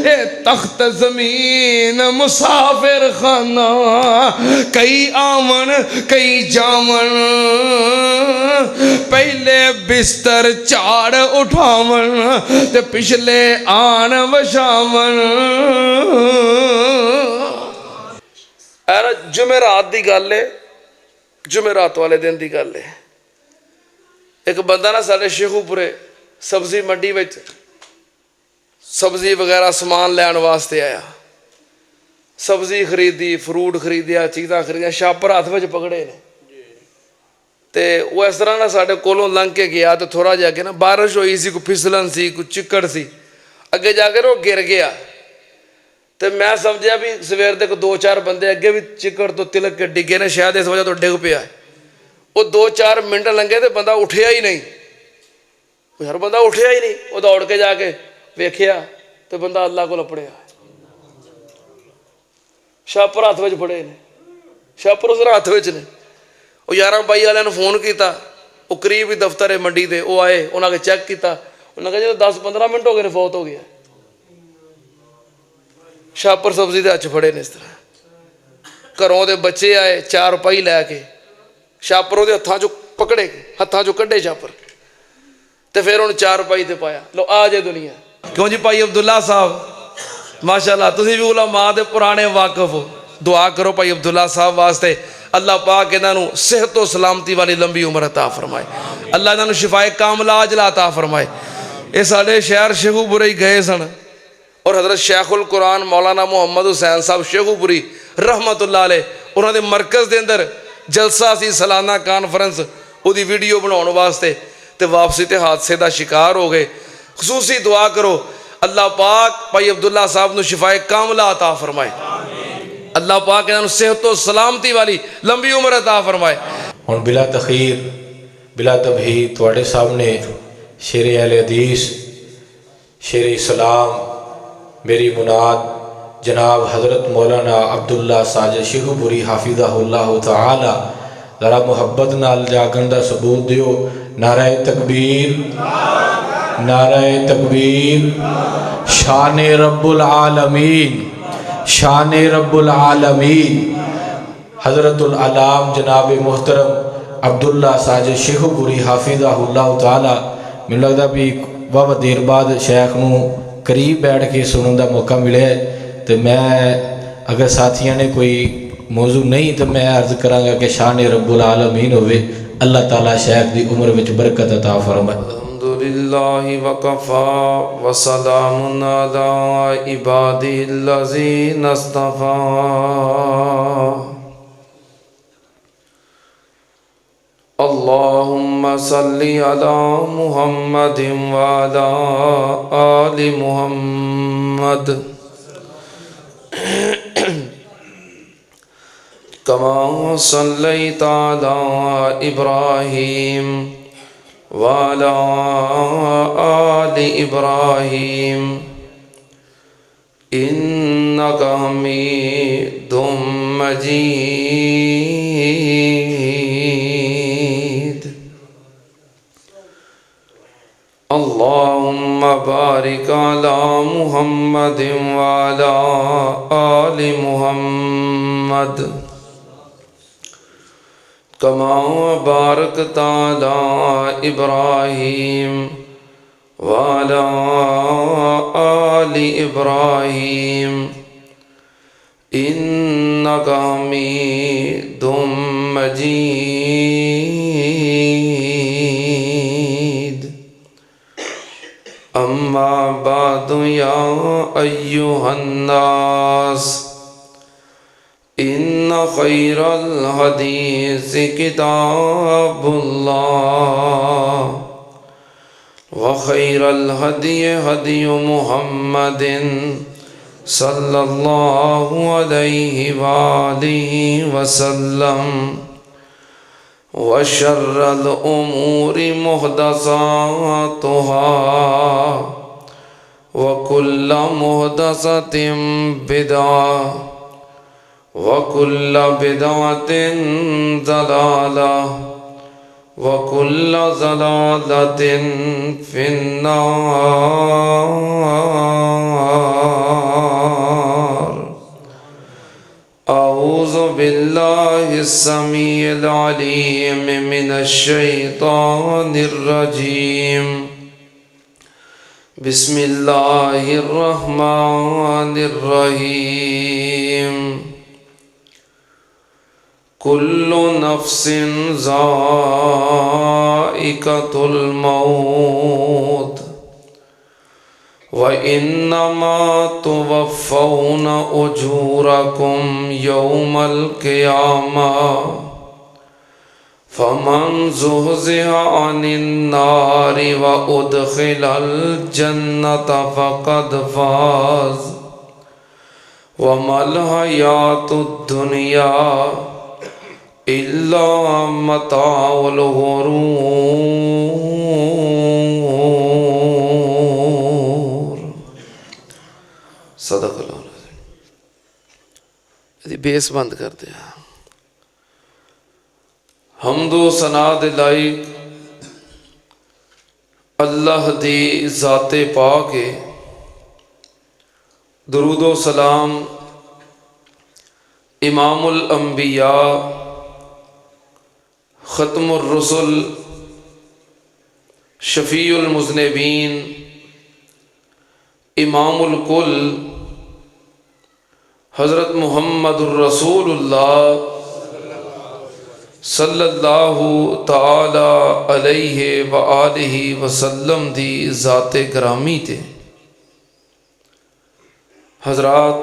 اے تخت زمین مسافر خانہ، کئی آمن کئی جامن، پہلے بستر چاڑ اٹھاون تے پچھلے آن وشاون۔ اینا جمعرات دی گل ہے، جمعرات والے دن دی گل ہے۔ ایک بندہ نا سارے شیخو پورے سبزی منڈی وچ سبزی وغیرہ سامان لین واسطے آیا، سبزی خریدی، فروٹ خریدیا، چیزاں خریدیا، شاپر ہاتھ وچ پکڑے نے تے وہ اس طرح نا ساڈے کولوں لنਘ کے گیا تو تھوڑا جا کے نا بارش ہوئی سی، کوئی پھسلن سی، کوئی چکڑ سی، اگے جا کے وہ گر گیا تے میں سمجھیا بھی سویر دے کو دو چار بندے اگے بھی چکڑ تو تلک کے ڈگے نے، شاید اس وجہ تو ڈگ پیا ہے۔ وہ دو چار منٹ لنگے تے بندہ اٹھیا ہی نہیں، ہر بندہ اٹھیا ہی نہیں، وہ دوڑ کے جا کے ویکھیا تے بندہ اللہ کو لپڑیا، شاپر ہاتھ وچ پڑے نے، شاپر اس ہاتھ وچ نے۔ وہ 11 بائی والے فون کیتا، وہ قریب ہی دفتر ہے منڈی دے، وہ آئے، انہوں نے چیک کیتا، انہوں نے کہا جی 10-15 منٹ ہو گئے نے، فوت ہو گیا۔ شاپر سبزی دے ہاتھ پھڑے نے اس طرح۔ گھروں دے بچے آئے 4 پائی لے کے، شاپروں دے ہتھاں چوں پکڑے، ہتھاں چوں کڈے شاپر تے پھر انہوں 4 پائی تے پایا، لو آ جائے دنیا۔ کیوں جی بھائی عبداللہ صاحب ماشاءاللہ تسی بھی علماء دے پرانے واقف ہو، دعا کرو بھائی عبداللہ صاحب واسطے اللہ پاک انہوں صحت و سلامتی والی لمبی عمر عطا فرمائے، اللہ انہوں شفائے کاملہ عاجلہ عطا فرمائے۔ یہ ساڑھے شہر شیخو پورے ہی گئے سن، اور حضرت شیخ القرآن مولانا محمد حسین صاحب شیخو پوری رحمت اللہ علیہ انہوں نے مرکز دے اندر جلسہ سی سالانہ کانفرنس، وہ دی ویڈیو بناؤن واسطے تے واپسی تے حادثے دا شکار ہو گئے۔ خصوصی دعا کرو اللہ پاک بھائی عبداللہ صاحب نو شفائے کاملہ عطا فرمائے، اللہ پاک انہوں صحت و سلامتی والی لمبی عمر عطا فرمائے۔ اور بلا تخیر بلا تبہید تواڈے سامنے شیر اہل حدیث، شیر اسلام، میری مناد جناب حضرت مولانا عبداللہ ساجد شیخو پوری حافظہ اللہ تعالی، ذرا محبت نال جاگن دا ثبوت دیو۔ نعرہ تکبیر، نعرہ تکبیر، شان رب العالمین، شان رب العالمین۔ حضرت العلام جناب محترم عبداللہ ساجد شیخو پوری حافظہ اللہ تعالی، میں لگتا بھی بہت دیر بعد شیخ نو قریب بیٹھ کے سنن دا موقع ملے، تو میں اگر ساتھیاں نے کوئی موضوع نہیں تو میں عرض کراں گا کہ شان رب العالمین ہوئے، اللہ تعالیٰ شیخ دی عمر وچ برکت عطا فرمائے۔ الحمدللہ وکفا وسلام علی عبادی الذین اصطفیٰ۔ اللہم صلی علی محمد وعلی آل محمد کما صلیت علی ابراہیم وعلی آل ابراہیم انک حمید مجید۔ اللہم بارک علی محمد وعلی آل محمد کما بارکت علی ابراہیم وعلی آل ابراہیم انک حمید مجید۔ اما بعد یا ایھا الناس ان خیر الحدیث کتاب اللہ وخیر الہدی ہدی محمد صلی اللہ علیہ وآلہ وسلم وشر الامور محدثاتها وكل محدثة بدعة وكل بدعة ضلالة وكل ضلالة في النار۔ بالله السميع العليم من الشيطان الرجيم بسم الله الرحمن الرحيم كل نفس ذائقة الموت وَإِنَّمَا تُوَفَّوْنَ أُجُورَكُمْ يَوْمَ الْقِيَامَةِ فَمَنْ زُحْزِحَ عَنِ النَّارِ وَأُدْخِلَ الْجَنَّةَ فَقَدْ فَازَ وَمَا الْحَيَاةُ الدُّنْيَا إِلَّا مَتَاعُ الْغُرُورِ صدق اللہ العظیم۔ بیس بند کر دیا۔ حمد و ثنا دے لائق اللہ دی ذات پاک ہے، درود و سلام امام الانبیاء ختم الرسل شفیع المذنبین امام الکل حضرت محمد الرسول اللہ صلی اللہ تعالی علیہ وآلہ وسلم دی ذات گرامی تے۔ حضرات،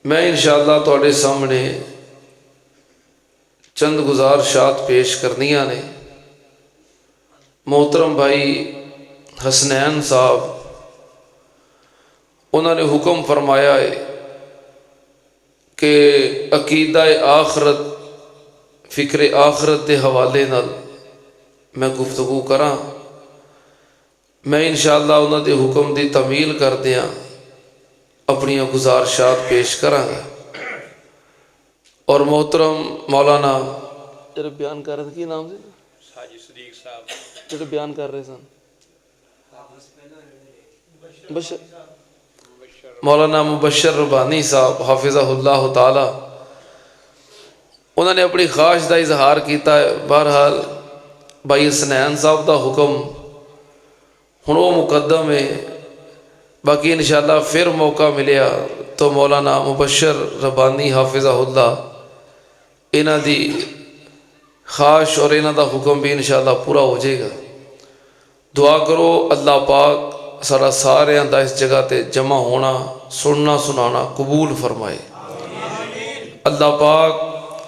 میں انشاءاللہ تواڈے سامنے چند گزارشات پیش کرنیاں نے۔ محترم بھائی حسنین صاحب انہوں نے حکم فرمایا ہے کہ عقیدہ آخرت، فکر آخرت دے حوالے نال میں گفتگو کراں۔ میں انشاءاللہ انہوں دے حکم دی تعمیل کر دیاں اپنی گزارشات پیش کراں گا۔ اور محترم مولانا جڑے بیان کر رہے تھے، کی نام سے؟ حاجی صدیق صاحب جڑے بیان کر رہے سن، مولانا مبشر ربانی صاحب حافظہ اللہ تعالی، انہوں نے اپنی خواہش کا اظہار کیتا ہے۔ بہرحال بھائی حسنین صاحب دا حکم ہن وہ مقدم ہے، باقی انشاءاللہ پھر موقع ملیا تو مولانا مبشر ربانی حافظہ اللہ انہاں دی خواہش اور انہاں دا حکم بھی انشاءاللہ پورا ہو جائے گا۔ دعا کرو اللہ پاک سارا سارے دا اس جگہ تے جمع ہونا، سننا سنانا قبول فرمائے۔ اللہ پاک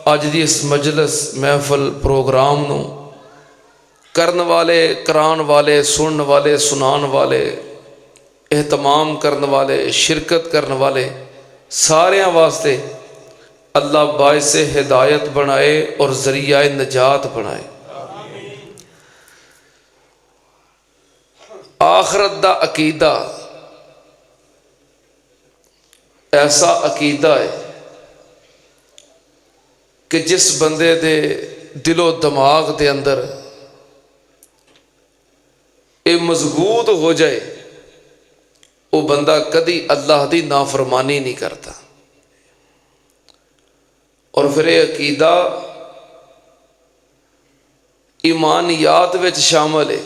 اج دی اس مجلس محفل پروگرام نو کرن والے، کران والے، سنن والے، سنان والے، اہتمام کرن والے، شرکت کرن والے سارے واسطے اللہ باعث ہدایت بنائے اور ذریعہ نجات بنائے۔ آخرت دا عقیدہ ایسا عقیدہ ہے کہ جس بندے دے دل و دماغ دے اندر اے مضبوط ہو جائے، وہ بندہ کدی اللہ دی نافرمانی نہیں کرتا۔ اور پھر یہ عقیدہ ایمانیات وچ شامل ہے۔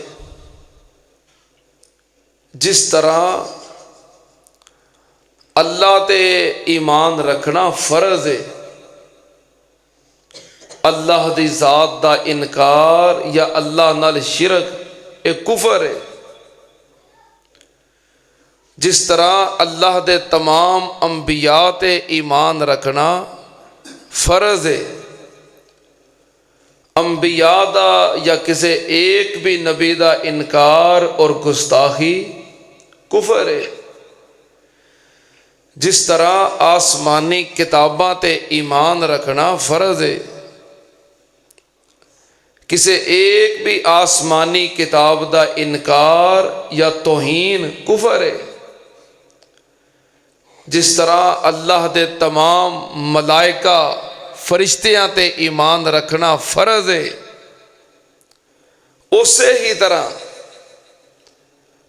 جس طرح اللہ تے ایمان رکھنا فرض ہے، اللہ دی ذات دا انکار یا اللہ نال شرک ایک کفر ہے۔ جس طرح اللہ دے تمام انبیاء تے ایمان رکھنا فرض ہے، انبیاء دا یا کسی ایک بھی نبی دا انکار اور گستاخی کفر ہے۔ جس طرح آسمانی کتاباں تے ایمان رکھنا فرض ہے، کسی ایک بھی آسمانی کتاب دا انکار یا توہین کفر ہے۔ جس طرح اللہ دے تمام ملائکہ فرشتیاں تے ایمان رکھنا فرض ہے، اسی ہی طرح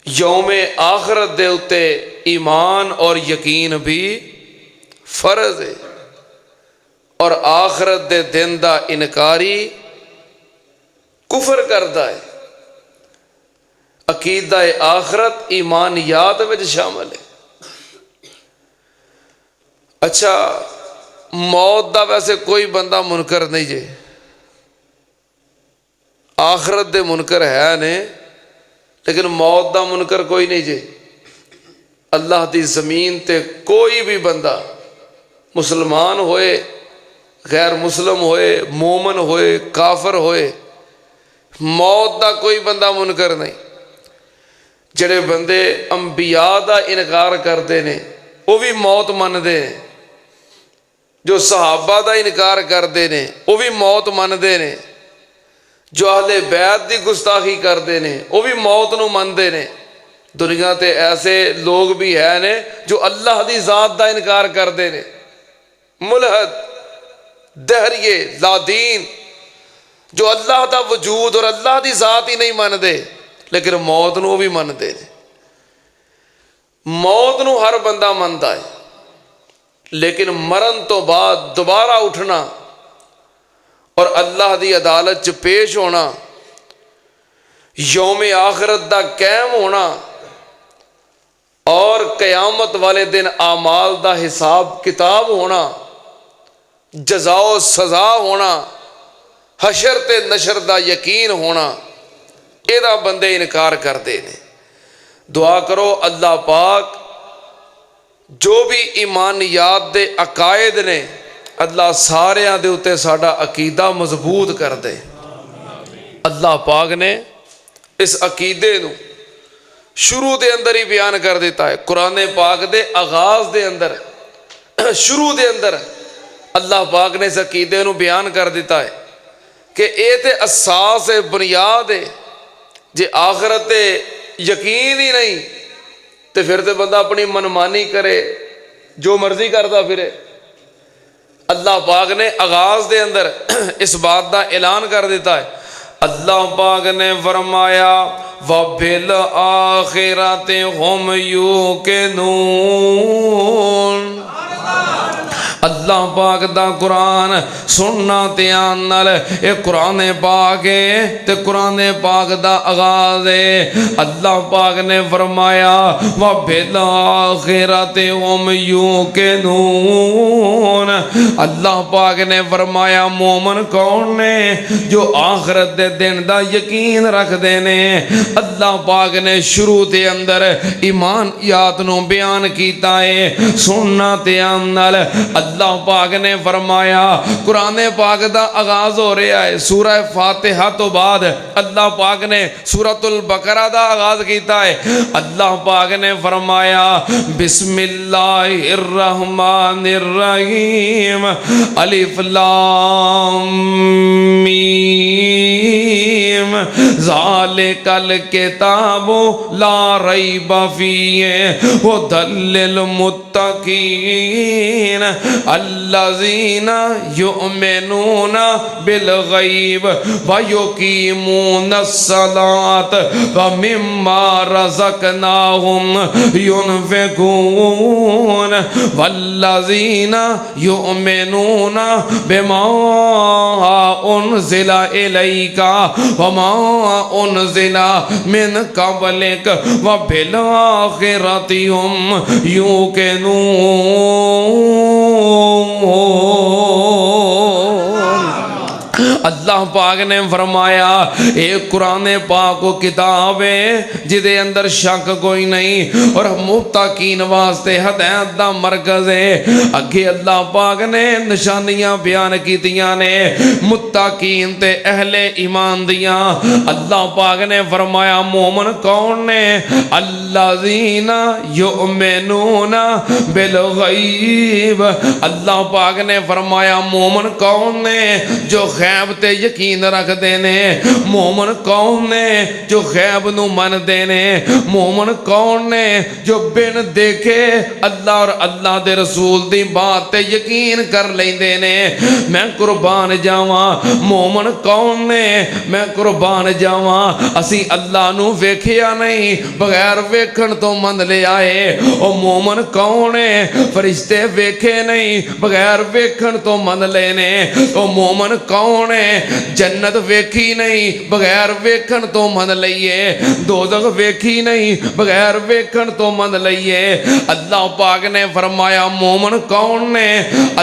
یوم آخرت دے اتے ایمان اور یقین بھی فرض ہے، اور آخرت دے دن دا انکاری کفر کردا ہے۔ عقیدہ آخرت ایمانیات وچ شامل ہے۔ اچھا، موت دا ویسے کوئی بندہ منکر نہیں جے، آخرت دے منکر ہے نے، لیکن موت دا منکر کوئی نہیں جے۔ اللہ دی زمین تے کوئی بھی بندہ، مسلمان ہوئے، غیر مسلم ہوئے، مومن ہوئے، کافر ہوئے، موت دا کوئی بندہ منکر نہیں۔ جڑے بندے انبیاء دا انکار کرتے نے وہ بھی موت مندے ہیں، جو صحابہ دا انکار کرتے نے وہ بھی موت مندے نے، جو اہل بیت دی گستاخی کرتے نے وہ بھی موت نو مندے نے۔ دنیا تے ایسے لوگ بھی ہیں نے جو اللہ دی ذات دا انکار کرتے نے، ملحد، دہریے، لا دین، جو اللہ دا وجود اور اللہ دی ذات ہی نہیں مندے، لیکن موت نو بھی مندے نے۔ موت نو ہر بندہ مندا ہے، لیکن مرن تو بعد دوبارہ اٹھنا اور اللہ دی عدالت چ پیش ہونا، یوم آخرت دا قائم ہونا، اور قیامت والے دن اعمال دا حساب کتاب ہونا، جزا و سزا ہونا، حشر تے نشر دا یقین ہونا، یہ بندے انکار کرتے ہیں۔ دعا کرو اللہ پاک جو بھی ایمانیات دے عقائد نے اللہ ساریاں دے اتے ساڈا عقیدہ مضبوط کر دے۔ اللہ پاک نے اس عقیدے نو شروع دے اندر ہی بیان کر دیتا ہے۔ قرآن پاک دے آغاز دے اندر، شروع دے اندر اللہ پاک نے اس عقیدے نو بیان کر دیتا ہے کہ اے تے اساس ہے، بنیاد ہے۔ جے آخرت یقین ہی نہیں تو پھر تے بندہ اپنی منمانی کرے، جو مرضی کرتا پھرے۔ اللہ پاک نے آغاز دے اندر اس بات دا اعلان کر دیتا ہے۔ اللہ پاک نے فرمایا وَبِالْآخِرَةِ هُمْ يُوقِنُونَ۔ اللہ پاک دا قرآن سننا دھیان نال، اے قرآن پاک ہے تے قرآن پاک دا آغاز ہے۔ اللہ پاک نے فرمایا وَبِالْآخِرَةِ هُمْ يُوقِنُونَ۔ اللہ پاک نے فرمایا مومن کون نے؟ جو آخرت دے دن دا یقین رکھ دینے۔ اللہ پاک نے شروع دے اندر ایمانیات نو بیان کیتا ہے، سننا دھیان نال۔ اللہ پاک نے فرمایا، قرآن پاک دا آغاز ہو رہا ہے سورہ فاتحہ تو بعد اللہ پاک نے سورۃ البقرہ دا آغاز کیتا ہے۔ اللہ پاک نے فرمایا بسم اللہ الرحمن الرحیم الف لام میم ذالک الکتاب لا ریب فیہ ھدی للمتقین الذین یؤمنون بالغیب ویقیمون الصلاۃ ومما رزقناہم ینفقون والذین یؤمنون بما انزل الیک وما انزل من قبلک وبالآخرۃ هم یوقنون۔ اللہ پاک نے فرمایا ایک قرآن پاک و کتاب ہے جدے اندر شک کوئی نہیں اور متقین واسطے ہدایت دا مرکز ہے۔ اگے اللہ پاک نے نشانیاں بیان کیتیاں نے متقین تے اہل ایمان دیاں۔ اللہ پاک نے فرمایا مومن کون نے؟ الذین یؤمنون بالغیب۔ اللہ پاک نے فرمایا مومن کون نے؟ جو غیب تے یقین رکھتے نے؟ مومن کون نے جو غیب نو مندے نے؟ مومن کون نے جو بن دیکھے اللہ اور اللہ دے رسول دی بات تے یقین کر لیندے نے؟ میں قربان جاواں مومن کون نے؟ میں قربان جاواں اسی اللہ نو ویکھیا نہیں بغیر ویکھن تو من لے آئے۔ او مومن کون ہے؟ فرشتے ویکھے نہیں بغیر ویکھن تو من لے نے۔ او مومن کون ہے؟ جنت ویکھی نہیں بغیر ویکھن تو من لئیے، دوزخ ویکھی نہیں بغیر ویکھن تو من لئیے۔ اللہ پاک نے فرمایا مومن کون نے؟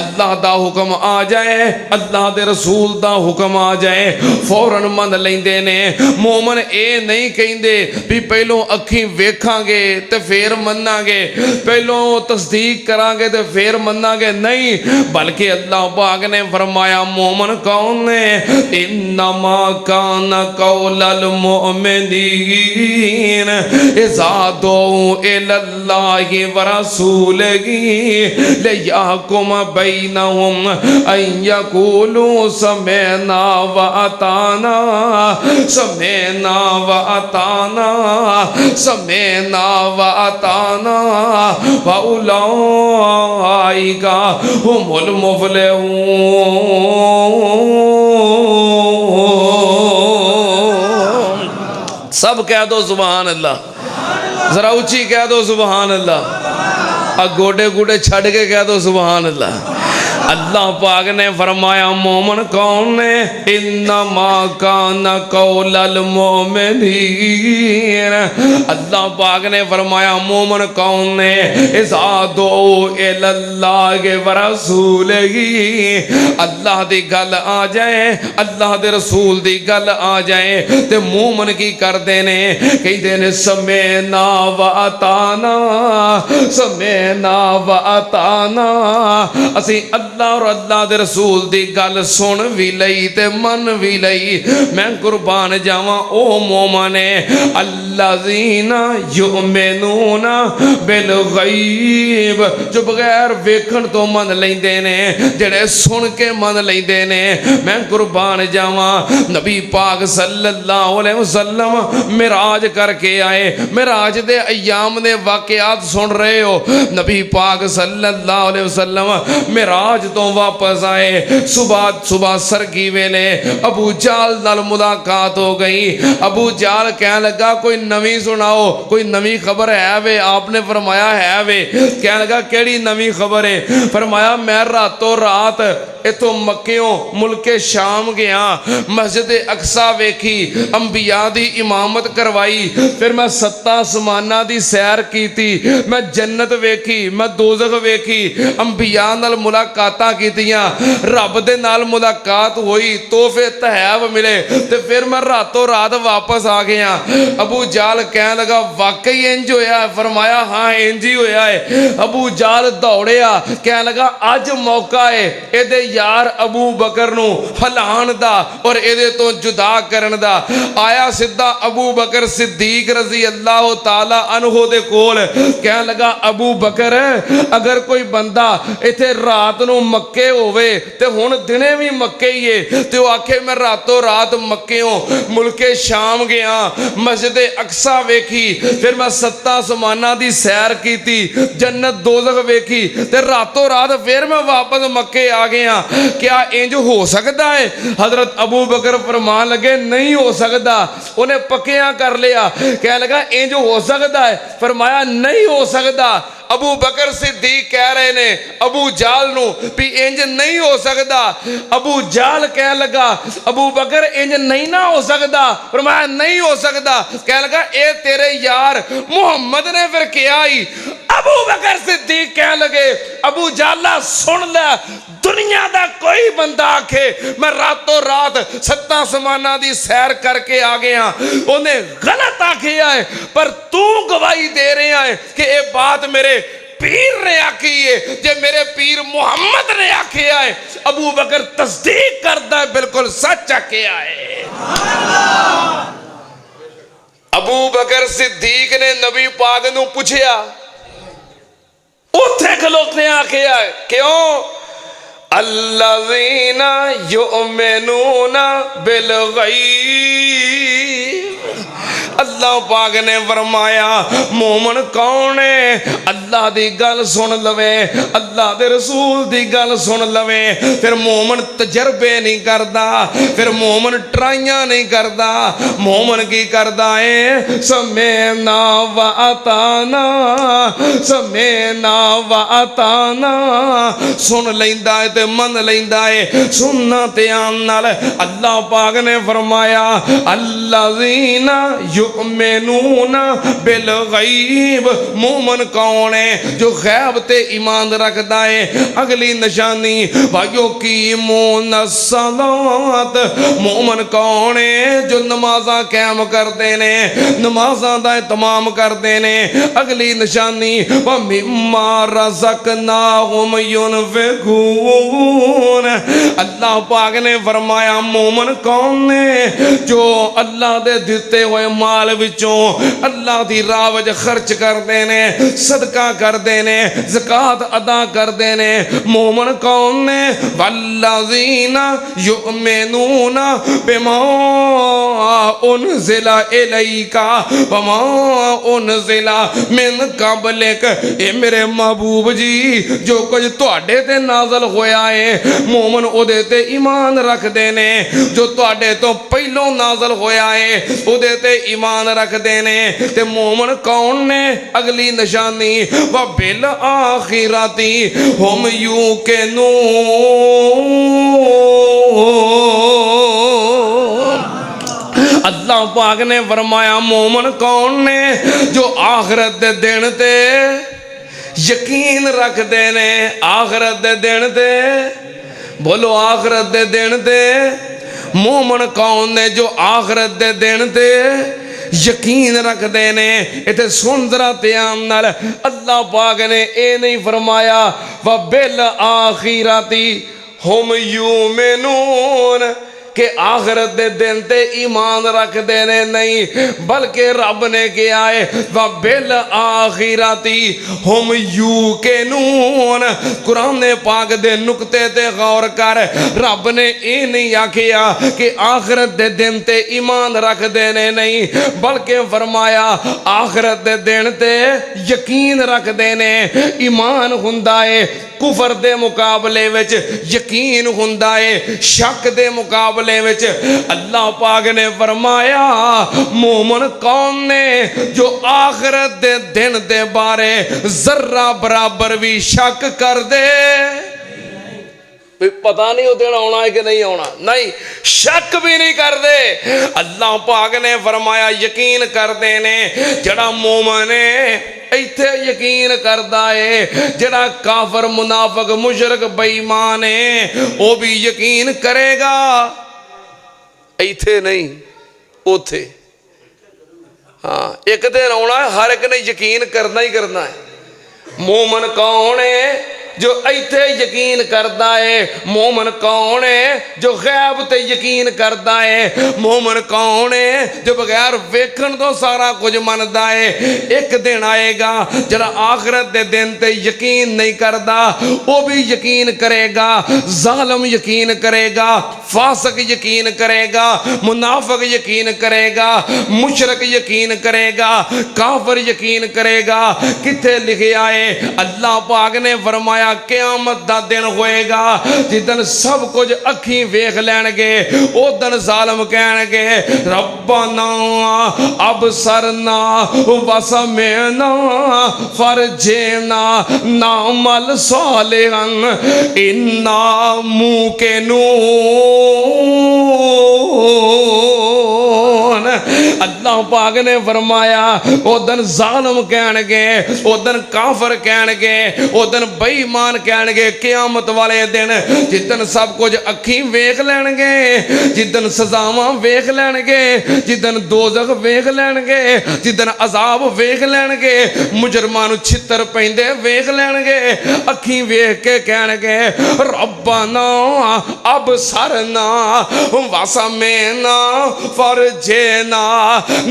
اللہ دا حکم آ جائے، اللہ دے رسول دا حکم آ جائے فوراً من لیندے نے۔ مومن اے نہیں کہندے بھی پہلوں اکھیں ویکھاں گے تے پھر مننا گے، پہلوں تصدیق کران گے تے پھر مننا گے، نہیں، بلکہ اللہ پاک نے فرمایا مومن کون نے؟ انما کان قول المؤمنین اذا دعوا الی اللہ ورسولہ لیحکم بینہم ان یقولوا سمعنا واطعنا سمعنا واطعنا سمعنا واطعنا واولئک هم المفلحون۔ سب کہہ دو سبحان اللہ، ذرا اونچی کہہ دو سبحان اللہ، گوڑے گوڑے چھڑ کے کہہ دو سبحان اللہ۔ اللہ پاک نے فرمایا مومن کون نے؟ انما کان قول المؤمنین، اللہ پاک نے فرمایا مومن کون نے؟ اذا دعوا الی اللہ ورسولہ، اللہ دی گل آ جائے، اللہ دے رسول دی گل آ جائے تے مومن کی کر دینے؟ کہتے نے سمعنا واطعنا سمعنا واطعنا، اسی اللہ اور اللہ دے رسول دی گل سن بھی لئی تے من بھی لئی۔ میں قربان جاواں او مومن الذین یؤمنون بالغیب، جو بغیر ویکھن تو من لیندے نے، جڑے سن کے من لیندے نے۔ میں قربان جاواں نبی پاک صلی اللہ علیہ وسلم معراج کر کے آئے، معراج دے ایام دے واقعات سن رہے ہو۔ نبی پاک صلی اللہ علیہ وسلم معراج تو واپس آئے، صبح سرگی ویلے ابو جال نال ملاقات ہو گئی۔ ابو جال کہنے لگا کوئی نویں سناؤ، کوئی نویں خبر ہے وے؟ آپ نے فرمایا ہے وے۔ کہنے لگا کیڑی نویں خبر ہے؟ فرمایا میں راتوں رات اتوں مکیوں ملک شام گیا، مسجد اقصی ویکھی، انبیاء دی امامت کروائی، پھر میں 7 آسماناں دی سیر کیتی، میں جنت ویکھی، میں دوزخ ویکھی، انبیاء نال ملاقاتاں کیتیاں، رب دے نال ملاقات ہوئی، تحفے تحائف ملے، تے پھر میں راتوں رات واپس آ گیا۔ ابو جال کہنے لگا واقعی انج ہویا ہے؟ فرمایا ہاں انج ہی ہویا ہے۔ ابو جال دوڑیا، کہنے لگا اج موقع ہے اے دے یار ابو بکر نو ہلان دا اور اے دے تو جدا کرن دا۔ آیا سدھا ابو بکر صدیق رضی اللہ تعالی عنہ دے کول، کہنے لگا ابو بکر اگر کوئی بندہ ایتھے رات نو مکے ہوئے تے ہن دنے بھی مکے ہی ہے تے وہ آکھے میں راتوں رات مکیوں ملک شام گیا، مسجد اقصی ویکھی، پھر میں 7 آسماناں دی سیر کیتی، جنت دوزخ ویکھی تے راتوں رات پھر میں واپس مکے آ گیا، کیا انج ہو سکتا ہے؟ حضرت ابو بکر فرمان لگے نہیں ہو سکتا، انہیں پکیاں کر لیا۔ کہنے لگا انج ہو سکتا ہے؟ فرمایا نہیں ہو سکتا۔ ابو بکر صدیق کہہ رہے نے ابو جال نو بھی انج نہیں ہو سکتا۔ ابو جال کہہ لگا ابو بکر انج نہیں نہ ہو سکتا؟ فرمایا نہیں ہو سکتا۔ کہہ لگا اے تیرے یار محمد نے پھر کیا ہی؟ ابو بکر صدیق کہہ لگے ابو جالا سن لے، دنیا دا کوئی بندہ آکھے میں راتوں رات 7 آسماناں دی سیر کر کے آ گیا، انہیں غلط آکھیا ہے، پر تو گواہی دے رہے ہیں کہ اے بات میرے پیر نے آکھی ہے، جے میرے پیر محمد نے آکھیا ہے۔ ابو بکر تصدیق کرتا ہے بلکل سچ آکھیا ہے۔ ابو بکر صدیق نے نبی پاک نو پوچھیا، اتھے کھلوتے آکھیا ہے کیوں؟ الذین یؤمنون بالغیب۔ اللہ پاک نے فرمایا مومن کون ہے؟ اللہ دی گل سن لوے، اللہ دے رسول دی گل سن لوے، پھر مومن تجربے نہیں کردا، پھر مومن ٹرائیاں نہیں کردا، مومن کی کردا ہے سمعنا و اطعنا، سمعنا و اطعنا، سن لیندا ہے تے من لیندا ہے، سننا تے آن نال۔ اللہ پاک نے فرمایا الذین یؤمنون بالغیب، مومن کون ہے؟ جو غیب تے ایمان رکھدا ہے۔ اگلی نشانی وَيُقِيمُونَ الصَّلَاةَ، مومن کون ہے؟ جو نمازاں قائم کردے نے، نمازاں دا اہتمام کردے نے۔ اگلی نشانی وَمِمَّا رَزَقْنَاهُمْ يُنْفِقُونَ، اللہ پاک نے فرمایا مومن کون ہے؟ جو اللہ دے دیتے ہوئے مال وچوں اللہ دی راہ وچ خرچ کردے نے، صدقہ کردے نے، زکوٰۃ ادا کردے نے۔ مومن کون نے؟ والذین یؤمنون بما انزل الیک وما انزل من قبلک، اے میرے محبوب جی جو کچھ تواڈے تے نازل ہویا ہے مومن او دے تے ایمان رکھ دے نے، جو تواڈے تو پہلوں نازل ہویا ہے او دے تے ایمان رکھ دے نے۔ تے مومن کون نے؟ اگلی نشانی وَبِالْآخِرَةِ هُمْ يُوقِنُونَ، اللہ پاک نے فرمایا مومن کون نے؟ جو آخرت دے دن تے یقین رکھ دے نے۔ آخرت دے دن تے بولو، آخرت دے دن تے مومن کون نے؟ جو آخرت دے دن تے یقین رکھ دے نے۔ ایتھے سن ذرا دھیان نال، اللہ پاک نے اے نہیں فرمایا وَبِالْآخِرَةِ هُمْ يُؤْمِنُونَ کہ آخرت دے دن تے ایمان رکھ دینے نہیں، بلکہ رب نے کیا ہے وَبِالْآخِرَةِ هُمْ يُوقِنُونَ۔ قرآن پاک دے نکتے تے غور کر، رب نے اے نہیں آکھیا کہ آخرت دے دن تے ایمان رکھ دینے نہیں، بلکہ فرمایا آخرت دے دن تے یقین رکھ دینے۔ ایمان ہوندا ہے کفر دے مقابلے وچ، یقین ہوندا ہے شک دے مقابلے وچ۔ اللہ پاک نے فرمایا مومن کون نے؟ جو آخرت دے دن دے بارے ذرہ برابر بھی شک کر دے، پتہ نہیں وہ دن آنا ہے کہ نہیں آنا، نہیں شک بھی نہیں کر دے۔ اللہ پاک نے فرمایا یقین کر دینے۔ جڑا مومن ہے ایتھے یقین کردا ہے، جڑا کافر منافق مشرک بے ایمان ہے وہ بھی یقین کرے گا، ایتھے نہیں اوتھے۔ ہاں ایک دن آنا ہے، ہر ایک نے یقین کرنا ہی کرنا ہے۔ مومن کون ہے؟ جو ایتھے یقین کردا ہے۔ مومن کون ہے؟ جو غیب تے یقین کردا ہے۔ مومن کون ہے؟ جو بغیر ویکھن تو سارا کچھ مندا ہے۔ ایک دن آئے گا جڑا آخرت دے دن تے یقین نہیں کردا، وہ بھی یقین کرے گا، ظالم یقین کرے گا، فاسق یقین کرے گا، منافق یقین کرے گا، مشرک یقین کرے گا، کافر یقین کرے گا۔ کتھے لکھیا ہے؟ اللہ پاک نے فرمایا قیامت دا دن ہوئے گا جدن سب کچھ اکھیں ویکھ لین گے، او دن ظالم کہن گے ربنا ابصرنا وسمعنا فرجعنا نعمل صالحا انا موقنون۔ اللہ پاک نے فرمایا او دن ظالم کہن گے، او دن کافر کہن گے، او دن بے ایمان کہن گے قیامت والے دن جدن سب کچھ اکھیں ویکھ لین گے، جدن سزاواں ویکھ لین گے، جدن دوزخ ویکھ لین گے، جدن عذاب ویکھ لین گے، مجرمان چھتر پیندے ویکھ لین گے، اکھیں ویکھ کے کہن گے ربنا ابصرنا وسمعنا فرجعنا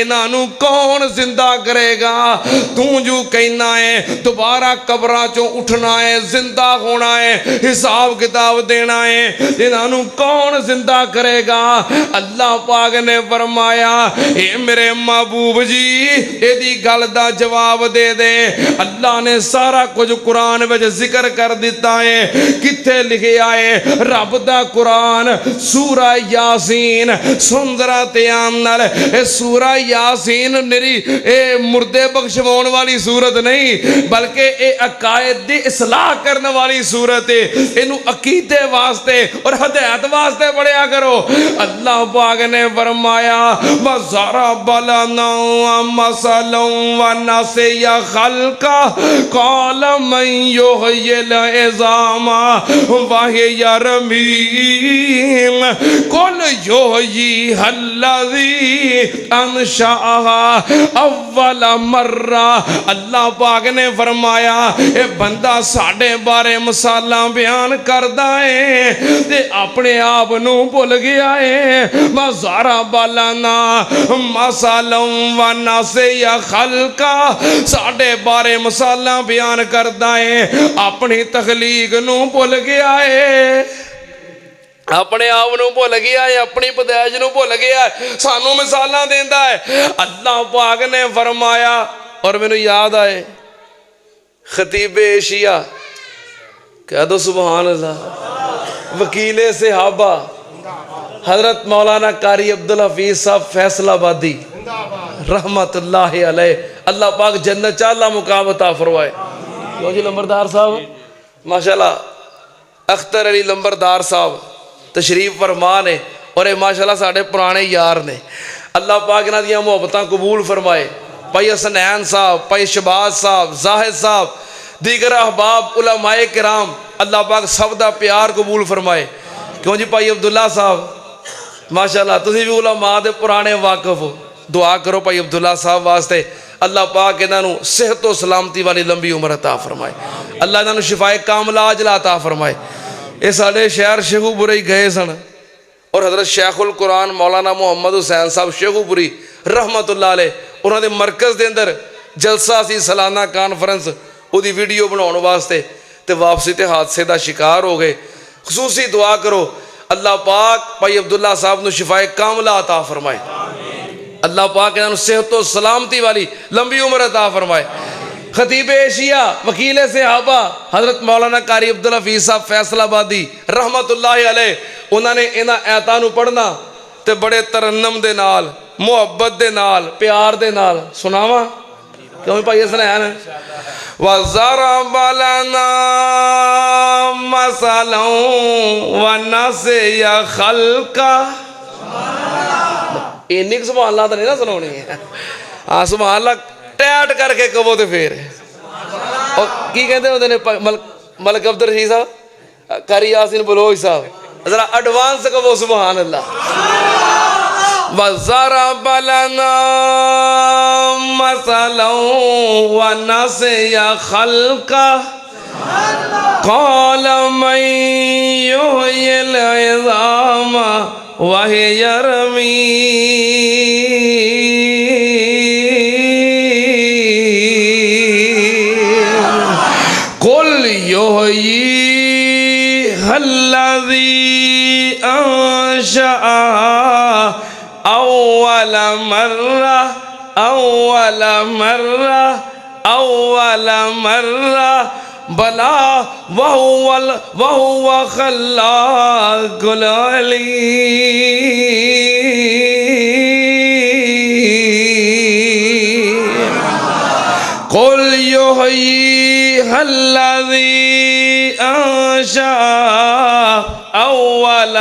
انہاں نوں کون زندہ کرے گا؟ تو جو کہنا ہے دوبارہ قبراں چوں اٹھنا ہے، زندہ ہونا ہے، حساب کتاب دینا ہے، انہاں نوں کون زندہ کرے گا؟ اللہ پاک نے فرمایا اے میرے محبوب جی اے دی گل دا جواب دے دے۔ اللہ نے سارا کچھ قرآن وچ ذکر کر دیتا ہے۔ کتھے لکھیا ہے؟ رب دا قرآن سورہ یاسین سن ذرا دھیان نال، اے سورہ یاسین نری اے مردے بخشواؤن والی سورت نہیں بلکہ اے عقائد دی اصلاح کرنے والی سورت ہے۔ اینو عقیدے واسطے اور ہدایت واسطے پڑھیا کرو۔ اللہ پاک نے فرمایا وَضَرَبَ لَنَا مَثَلًا وَنَسِيَ خَلْقَهُ قَالَ مَن يُحْيِي الْعِظَامَ وَهِيَ رَمِيمٌ قُلْ يُحْيِيهَا الَّذِي أَنشَأَهَا اول مرہ۔ اللہ پاک نے فرمایا اے بندہ ساڑھے بارے مثالاں بیان کردہ ہے تے اپنے آپ نو بھول گیا ہے۔ وَضَرَبَ لَنَا مَثَلًا وَنَسِيَ خَلْقَهُ ساڑھے بارے مثالاں بیان کردہ ہے، اپنی تخلیق نو بھول گیا ہے، اپنے آپ نو بھول گیا ہے، اپنی پیدائش نو بھول گیا ہے، سانو مثالاں دیندا ہے۔ اللہ پاک نے فرمایا اور مینوں یاد آئے خطیب ایشیا، کہہ دو سبحان اللہ، وکیل صحابہ حضرت مولانا قاری عبدالحفیظ صاحب فیصل آبادی رحمت اللہ علیہ، اللہ پاک جنت چالا مقام عطا فرمائے۔ کیوں جی لمبردار صاحب ماشاءاللہ اختر علی لمبردار صاحب تشریف فرمان ہے اور یہ ماشاءاللہ ساڑھے پرانے یار نے، اللہ پاک نہ دیا محبتاں قبول فرمائے۔ بھائی حسنین صاحب، بھائی شباز صاحب، زاہد صاحب، دیگر احباب علماء کرام، اللہ پاک سب دا پیار قبول فرمائے۔ کیوں جی بھائی عبداللہ صاحب ماشاءاللہ تسی بھی علماء دے پرانے واقف ہو، دعا کرو بھائی عبداللہ صاحب واسطے، اللہ پاک انہاں نوں صحت و سلامتی والی لمبی عمر عطا فرمائے، اللہ انہاں نوں شفائے کاملہ عاجلہ عطا فرمائے۔ اے ساڑھے شہر شیخو پوری گئے سن اور حضرت شیخ القرآن مولانا محمد حسین صاحب شیخو پوری رحمت اللہ علیہ انہوں نے مرکز دے اندر جلسہ سی سالانہ کانفرنس او دی ویڈیو بناؤن واسطے تے واپسی تے حادثے دا شکار ہو گئے۔ خصوصی دعا کرو اللہ پاک بھائی عبداللہ صاحب نو شفائے کاملہ عطا فرمائے، اللہ پاک انہوں صحت و سلامتی والی لمبی عمر عطا فرمائے۔ خطیب ایشیا وکیل صحابہ حضرت مولانا قاری عبدالحفیظ صاحب فیصل آبادی رحمت اللہ علیہ انہوں نے انہاں آیاتاں نو پڑھنا تے بڑے ترنم دے نال، محبت دے نال، پیار دے نال سناواں کیوں بھائی حسنین وَضَرَبَ لَنَا مَثَلًا وَنَسِيَ خَلْقَهُ اینک سبحان اللہ تو نہیں نا سنونی ہے، ہاں سبحان اللہ ٹیٹ کر کے کہو تے پھر اور کی کہتے ہوتے ہیں ملک عبد الرشید صاحب، قاری یاسین بلوچ صاحب، ذرا ایڈوانس کہو سبحان اللہ۔ وَضَرَبَ لَنَا مَثَلًا وَنَسِيَ خَلْقَهُ قَالَ مَن يُحْيِي الْعِظَامَ وَهِيَ رَمِيمٌ قُلْ يُحْيِيهَا الَّذِي أَنشَأَهَا أول مرة بلا وهو خلاق العليم قل يحييها الذي أنشأها أول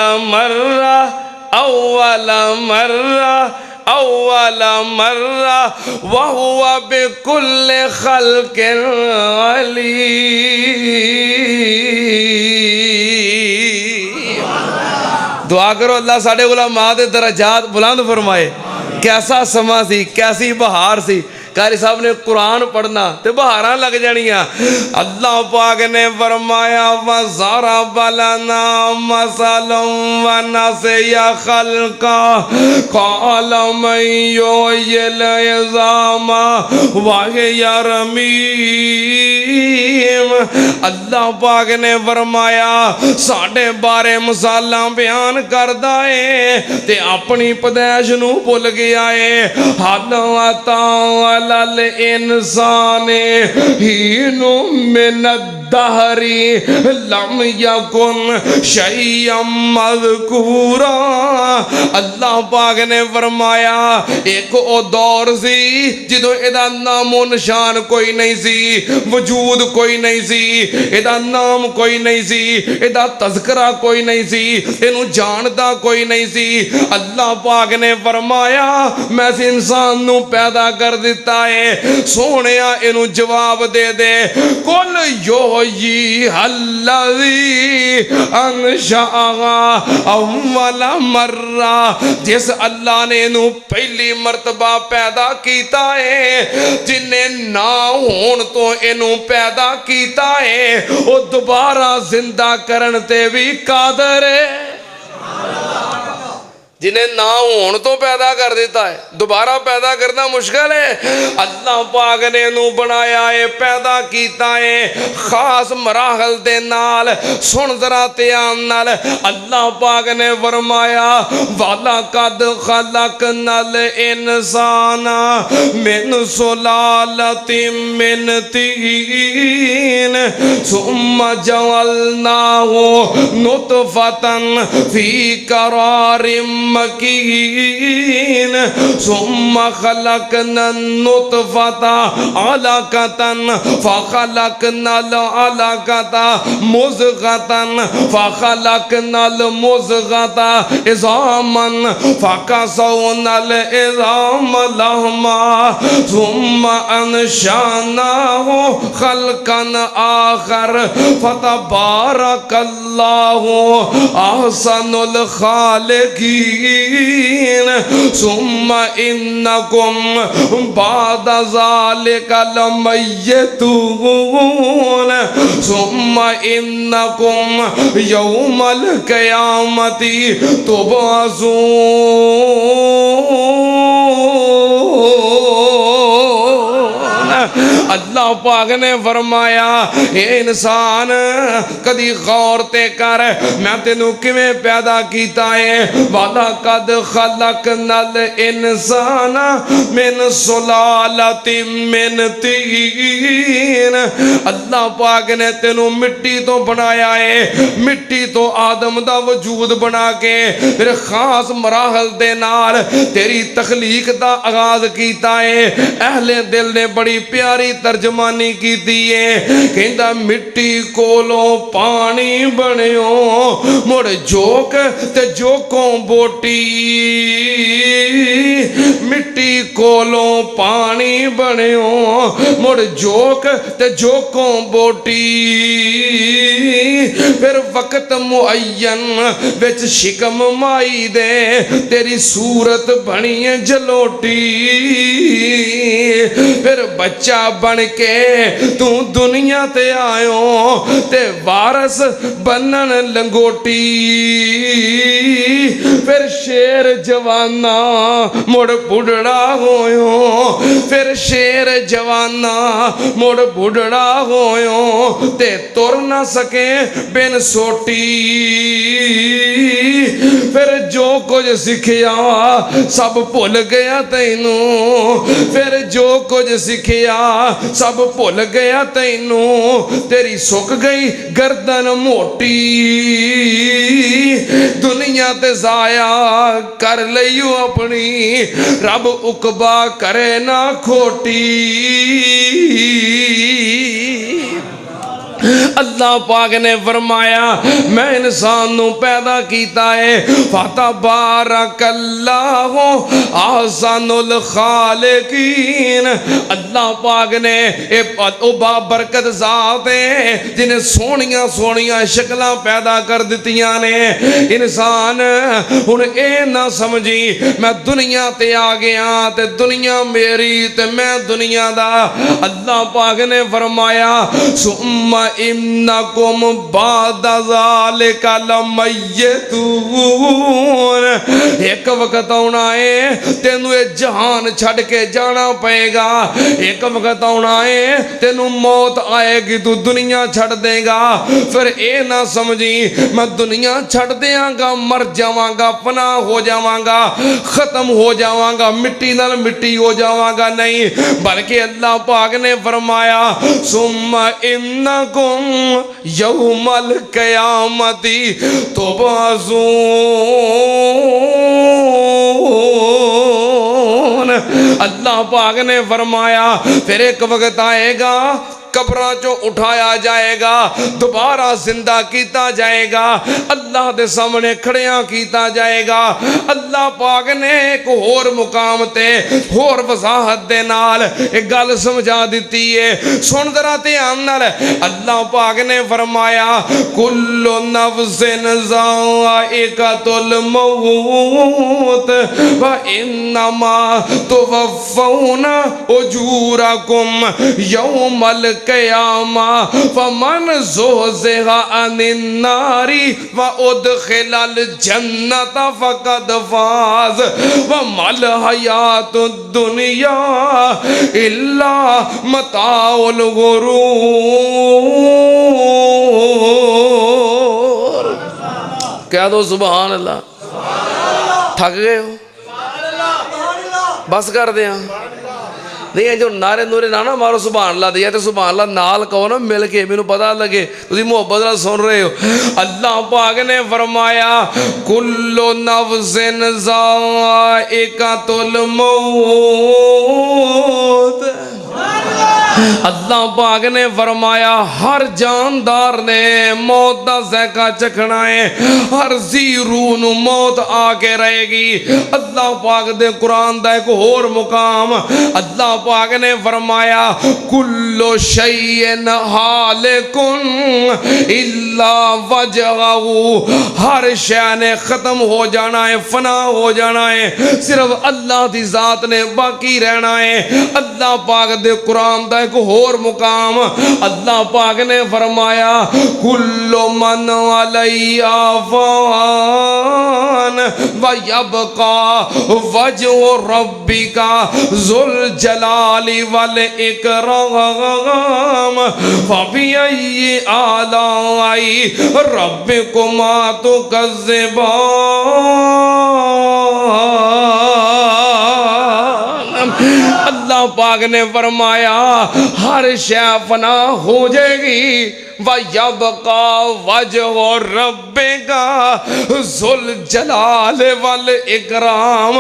مرة وهو بكل خلق عليم۔ دعا کرو اللہ ساڑھے علماء دے درجات بلند فرمائے۔ کیسا سما سی، کیسی بہار سی، قاری صاحب نے قرآن پڑھنا تے بہاراں لگ جانیاں. اللہ پاک نے فرمایا وَضَرَبَ لَنَا مَثَلًا وَنَسِيَ خَلْقَهُ قَالَ مَن يُحْيِي الْعِظَامَ وَهِيَ رَمِيمٌ. اللہ پاک نے فرمایا ساڈے بارے مثالاں بیان کردا ہے تے اپنی پیدائش نو بھول گیا ہے. حَلْ أَتَىٰ عَلَى الْإِنسَانِ حِینٌ مِّنَ الدَّهْرِ لَمْ يَكُنْ شَيْئًا مَذْکُورًا. اللہ پاک نے فرمایا ایک او دور سی جدو ایدا نام و نشان کوئی نہیں سی, وجود کوئی نہیں سی, ایدا نام کوئی نہیں سی, ایدا تذکرہ کوئی نہیں سی, اینو جاندا کوئی نہیں سی. اللہ پاک نے فرمایا میں اس انسان نو پیدا کر دیتا ہے. سونیا اینو جواب دے دے قُلْ يُحْيِيهَا الَّذِي أَنشَأَهَا أَوَّلَ مَرَّةٍ. جس اللہ نے اینو پہلی مرتبہ پیدا کیتا ہے, جن نے نہ ہون تو اینو پیدا کیتا ہے, وہ دوبارہ زندہ کرن تے بھی قادر ہے. جنہیں نہ ہون تو پیدا کر دیتا ہے, دوبارہ پیدا کرنا مشکل ہے. اللہ پاک نے نو بنایا ہے, پیدا کیتا ہے خاص مراحل دے نال. سن ذرا دھیان نال. اللہ پاک نے فرمایا وَلَقَدْ خَلَقْنَا الْإِنسَانَ مِنْ سُلَالَةٍ مِّنْ طِينٍ ثُمَّ جَعَلْنَاهُ نُطْفَةً فِي قَرَارٍ مكين ثم خلقنا النطفة علقة فخلقنا العلقة مضغة فخلقنا المضغة عظاما فكسونا العظام لحما ثم أنشأناه خلقا آخر فتبارك الله أحسن الخالقين. ثم إنكم بعد ذلك لميتون ثم إنكم يوم القيامة تبعثون. اللہ پاک نے فرمایا اے انسان کدی غور تے کر میں تینو کیویں پیدا کیتا ہے. وَلَقَدْ خَلَقْنَا الْإِنسَانَ مِنْ سُلَالَةٍ مِّنْ طِينٍ. اللہ پاک نے تینو مٹی تو بنایا ہے, مٹی تو آدم دا وجود بنا کے پھر خاص مراحل دے نال تیری تخلیق دا آغاز کیتا ہے. اہل دل نے بڑی پیاری ترجمانی کی دیئے کہندہ مٹی کولوں پانی بنیوں مڑ جوک تے جوکوں بوٹی. مٹی کولوں پانی بنیوں مڑ جوک تے جوکوں بوٹی. پھر وقت معین وچ شکم مائی دے تیری صورت بنی جلوٹی. پھر بچہ بن کے تو دنیا تے آیوں تے وارث بنن لنگوٹی. پھر شیر جوانا مڑ بڑھڑا ہویوں, پھر شیر جوانا مڑ بڑھڑا ہویوں تے تر نہ سکے بن سوٹی. پھر جو کچھ سکھیا سب بھول گیا تینوں, پھر جو کچھ سکھیا سب بھول گیا تینوں, تیری سک گئی گردن موٹی. دنیا تے ضائع کر لئیو اپنی, رب عقبہ کرے نہ کھوٹی. اللہ پاک نے فرمایا میں انسان نو پیدا کیتا ہے فتبارک اللہ احسن الخالقین اللہ پاک نے او با برکت ذات ہے جنہیں سونیاں سونیاں شکلاں پیدا کر دتیاں نے انسان ہن اے نہ سمجھی میں دنیا تے آ گیا تے دنیا میری تے میں دنیا دا اللہ پاک نے فرمایا ثم انکم بعد ذالک لمیتون ایک وقت آنا ہے تینوں یہ جہان چھڑ کے جانا پائے گا ایک وقت آنا ہے تینوں موت آئے گی تو دنیا چھڑ دے گا پھر اے نہ سمجھی میں دنیا چھڑ دیاں گا مر جاواں گا فنا ہو جاواں گا ختم ہو جاواں گا مٹی نال مٹی ہو جاواں گا نہیں بلکہ اللہ پاک نے فرمایا ثم انکم یوم القیامت تبعثون اللہ پاک نے فرمایا پھر ایک وقت آئے گا قبراں چوں اٹھایا جائے گا دوبارہ زندہ کیتا جائے گا اللہ دے سامنے کھڑیاں کیتا جائے گا اللہ پاک نے ایک اور مقام تے اور وضاحت دے نال ایک گل سمجھا دیتی ہے سن ذرا دھیان نال اللہ پاک نے فرمایا کل نفس ذائقۃ الموت وانما توفون اجورکم یوم القیامہ فمن زحزح عن النار وادخل الجنۃ فقد فاز وما الحیاۃ الدنیا الا متاع الغرور کہہ دو سبحان اللہ تھک گئے ہو بس کر دیا نہیں جو نعرے نورے نہ مارو سبحان اللہ دیا تو سبحان اللہ نال کہو نا مل کے مینوں پتہ لگے تسی محبت نال سن رہے ہو اللہ پاک نے فرمایا کل نفس ذائقۃ الموت اللہ پاک نے فرمایا ہر جاندار نے موت دا ذائقہ چکھنا ہے ہر ذی روح نو موت آ کے رہے گی اللہ پاک دے قرآن دا ایک اور مقام اللہ پاک نے فرمایا کل شیء ہالک الا وجہہ ہر شے نے ختم ہو جانا ہے فنا ہو جانا ہے صرف اللہ دی ذات نے باقی رہنا ہے اللہ پاک دے قرآن دا ایک اور مقام اللہ پاک نے فرمایا کل من علیہا فان ویبقى وجہ ربک ذو الجلال والاکرام فبأي آلاء ربکما تکذبان اللہ پاک نے فرمایا ہر شے فنا ہو جائے گی وَيَبْقَى وَجْهُ رَبِّكَ ذُو الْجَلَالِ وَالْإِكْرَامِ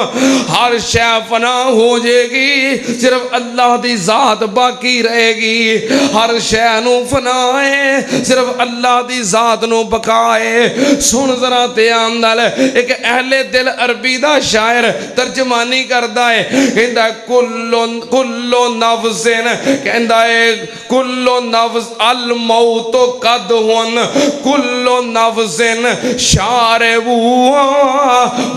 ہر شے فنا ہو جائے گی صرف اللہ دی ذات باقی رہے گی ہر شے نو فنا ہے صرف اللہ دی ذات نو بقائے سن ذرا دھیان نال ایک اہل دل عربی دا شاعر ترجمانی کردا ہے کہندا ہے کل نفس کہندا ہے کل نفس الموت تو قد ہون کل نفس شاربوہا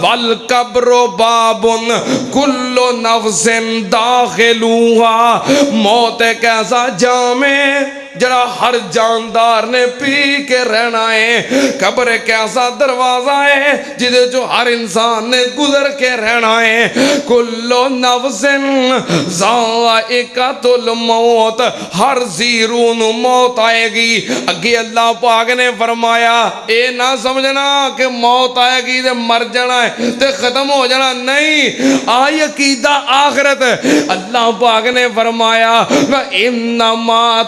والقبر بابن کل نفس داخلوہا موت ایک ایسا جام ہے جڑا ہر جاندار نے پی کے رہنا ہے قبر ایک ایسا دروازہ ہے جدے جو ہر انسان نے گزر کے رہنا ہے کل نفس ذائقۃ الموت ہر زیرون موت آئے گی اگے اللہ پاک نے فرمایا اے نہ سمجھنا کہ موت آئے گی تے مر جانا ہے تے ختم ہو جانا نہیں آئی عقیدہ آخرت اللہ پاک نے فرمایا وَإِنَّمَا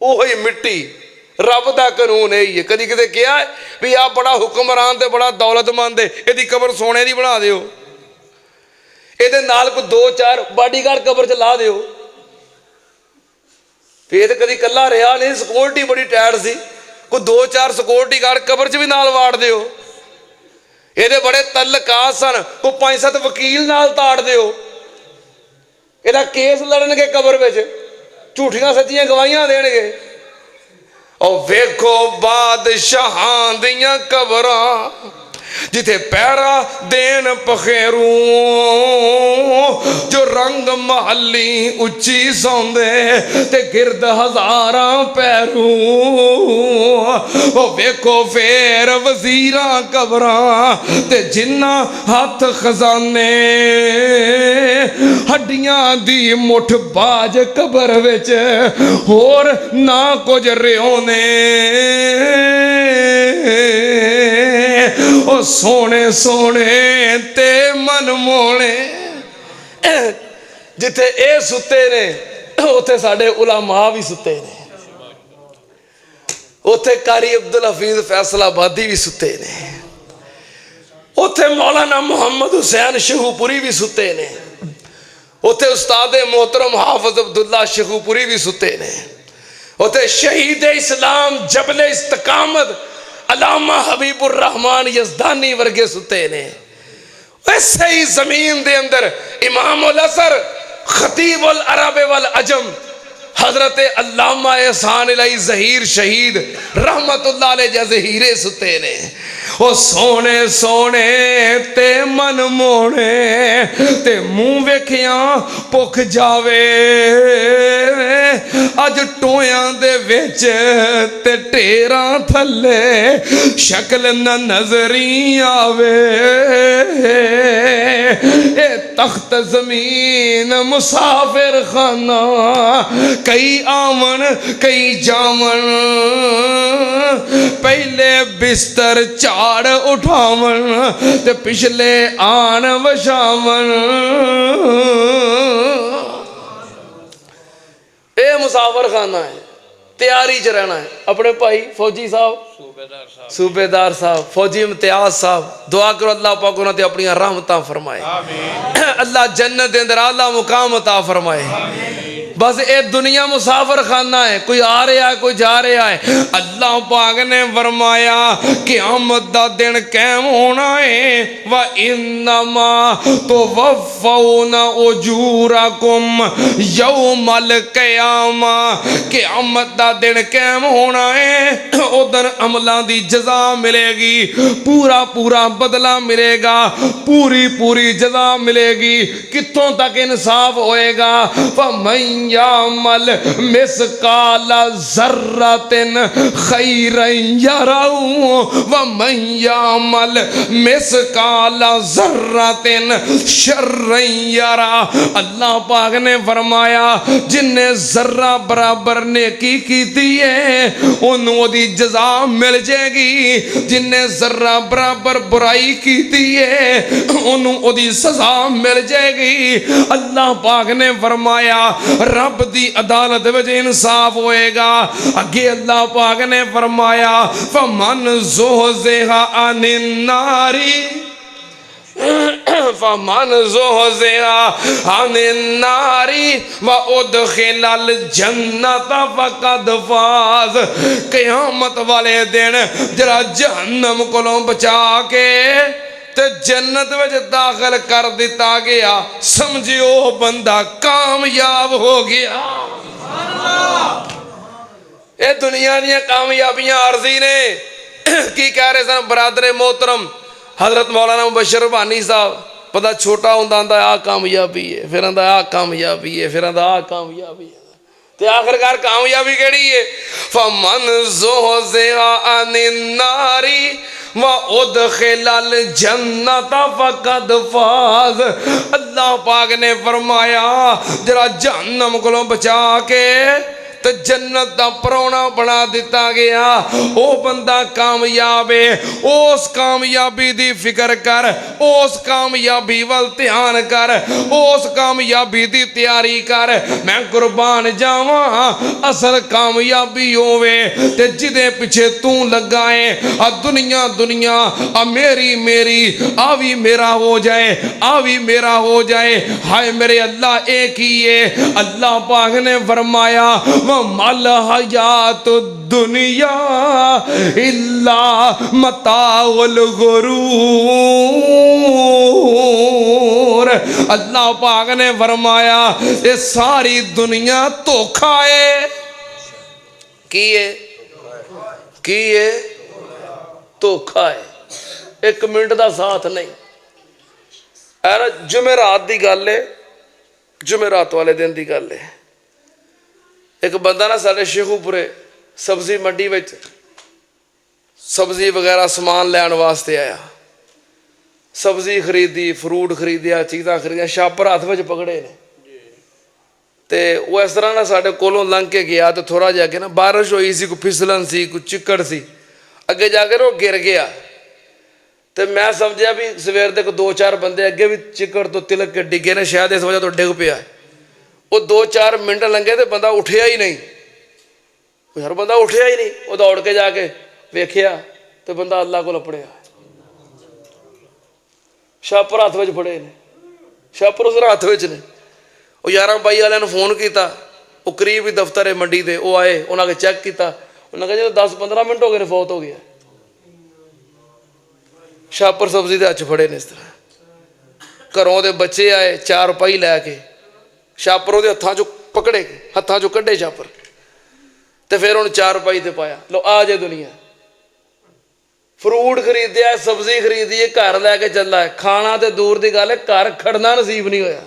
وہی مٹی رب دا قانون یہی ہے کدی کدے کیا ہے بھی آپ بڑا حکمران تے بڑا دولت مند ہے یہ قبر سونے دی بنا دیو یہ نال کو 2-4 باڈی گارڈ قبر چ لا دیو یہ تو کدی کلا رہا نہیں سکورٹی بڑی ٹائٹ سی کوئی 2-4 سکورٹی گارڈ قبر چ بھی نال واڑ دیو یہ بڑے تعلقات سن کوئی 5-7 وکیل نال تاڑ دیو یہ کیس لڑن گے قبر میں جھوٹیاں سچیاں گواہیاں دین گے اور ویکھو بادشاہاں دیاں قبراں جتھے پیرا دین پخیروں جو رنگ محلی اچھی سوندے تے گرد ہزاراں پیروں وہ ویکھو پھر وزیراں قبراں تے جنہ ہاتھ خزانے ہڈیاں دی مٹھ باج قبر وچ اور نہ کچھ ریونے او سونے سونے تے من مونے جتے اے ستے نے اوتے ساڑھے علماء بھی ستے نے اوتے قاری عبدالحفیظ فیصل آبادی بھی ستے نے اوتے مولانا محمد حسین شہوپوری بھی ستے نے اوتے استاد محترم حافظ عبداللہ شہوپوری بھی ستے نے اوتے شہید اسلام جبل استقامت علامہ حبیب الرحمن یزدانی ورگے ستے نے ایسے ہی زمین دے اندر امام الازہر خطیب العرب والعجم حضرت علامہ احسان الہی ظہیر شہید رحمت اللہ علیہ ظہیرے ستے نے وہ سونے سونے تے من مونے تے منہ ویکھیاں پک جاوے اج ٹویاں دے وچ تے ٹیراں تھلے شکل نہ نظری آوے اے تخت زمین مسافر خانہ کئی آمن کئی جامن پہلے بستر چاڑ اٹھاون تے پچھلے آن وشامن اے مسافر خانہ ہے تیاری چ رہنا ہے اپنے بھائی فوجی صاحب صوبیدار صاحب فوجی امتیاز صاحب دعا کرو اللہ پاک انہاں تے اپنی رحمتاں فرمائے اللہ جنت دے اندر اعلیٰ مقام عطا فرمائے بس اے دنیا مسافر خانہ ہے کوئی آ رہا ہے کوئی جا رہا ہے اللہ پاک نے فرمایا قیامت دا دن قائم ہونا ہے وَإِنَّمَا تُوَفَّوْنَ أُجُورَكُمْ يَوْمَ الْقِيَامَةِ قیامت دا دن قائم ہونا ہے ادھر عملان دی جزا ملے گی پورا پورا بدلہ ملے گا پوری پوری جزا ملے گی کتوں تک انصاف ہوئے گا فَمَنْ یعمل مثقال ذرۃ خیرا یرہ ومن یعمل مثقال ذرۃ شرا یرہ اللہ پاک نے فرمایا جن نے ذرہ برابر نیکی کیتی ہے انہوں دی جزا مل جائے گی جن نے ذرہ برابر برائی کیتی ہے انہوں دی سزا مل جائے گی اللہ پاک نے فرمایا رب دی عدالت وجہ انصاف ہوئے گا اگے اللہ پاک نے فرمایا فمن زحزح عن النار فمن زحزح عن النار وادخل الجنت فقد فاز قیامت والے دن جرا جہنم کو بچا کے تے جنت وچ داخل کر دیتا گیا سمجھو بندہ کامیاب ہو گیا اے دنیا دیا کامیابیاں عارضی نے کی کہہ رہے سن برادر محترم حضرت مولانا مبشر ربانی صاحب پتہ چھوٹا ہوندا آ کامیابی ہے پھر آندا آ کامیابی ہے پھر آندا آ کامیابی ہے تے آخرکار کامیابی کیڑی ہے فمن زحزح عن النار وَأُدْخِلَ الْجَنَّةَ فَقَدْ فَازَ اللہ پاک نے فرمایا جرا جہنم کو بچا کے تے جنت دا پرونا بنا دیتا گیا او بندہ کامیاب ہے اس کامیابی دی فکر کر اس کامیابی وال دھیان کر اس کامیابی دی تیاری کر میں قربان جاواں اصل کامیابی ہووے تے جدے پیچھے تو لگائے دنیا دنیا میری میری آوی میرا ہو جائے آوی میرا ہو جائے ہائے میرے اللہ ایک ہی ہے اللہ پاک نے فرمایا وَمَا الْحَيَاةُ الدُّنْيَا إِلَّا مَتَاعُ الْغُرُورِ اللہ پاک نے فرمایا یہ ساری دنیا دھوکھا ہے کیے دھوکھا ہے ایک منٹ دا ساتھ نہیں اے نا جمعرات دی گل ہے جمعرات والے دن دی گل ہے ایک بندہ نا سارے شیخو پورے سبزی منڈی وچ سبزی وغیرہ سامان لین واسطے آیا سبزی خریدی فروٹ خریدیا چیزاں خریدیا شاپر ہاتھ وچ پکڑے نے تے وہ اس طرح نا ساڈے کولوں لنگ کے گیا تو تھوڑا جا کے نا بارش ہوئی سی کوئی پھسلن سی کوئی چکڑ سی اگے جا کے وہ گر گیا تے میں سمجھیا بھی سویر دے کو دو چار بندے اگے بھی چکڑ تو تلک کے ڈگے نے شاید اس وجہ تو ڈگ پیا ہے وہ دو چار منٹ لنگے تے بندہ اٹھیا ہی نہیں ہر بندہ اٹھیا ہی نہیں وہ دوڑ کے جا کے ویکھیا تے بندہ اللہ کو لپڑیا شاپر ہاتھ وچ پھڑے نے شاپر اس ہاتھ وچ نے وہ 11 بائی والے فون کیتا وہ قریب ہی دفتر ہے منڈی دے وہ آئے انہاں کے چیک کیتا انہاں کہا جی 10-15 منٹ ہو گئے فوت ہو گیا شاپر سبزی دے ہاتھ پھڑے نے اس طرح گھروں دے بچے آئے 4 پائی لے کے شاپروں دے ہتھاں چوں پکڑے ہتھاں چوں کڈے شاپر تے پھر ہن 4 پائی تے پایا لو آ جے دنیا فروٹ خریدیا سبزی خریدی گھر لے کے چلا ہے کھانا تے دور دی گل ہے گھر کھڑنا نصیب نہیں ہویا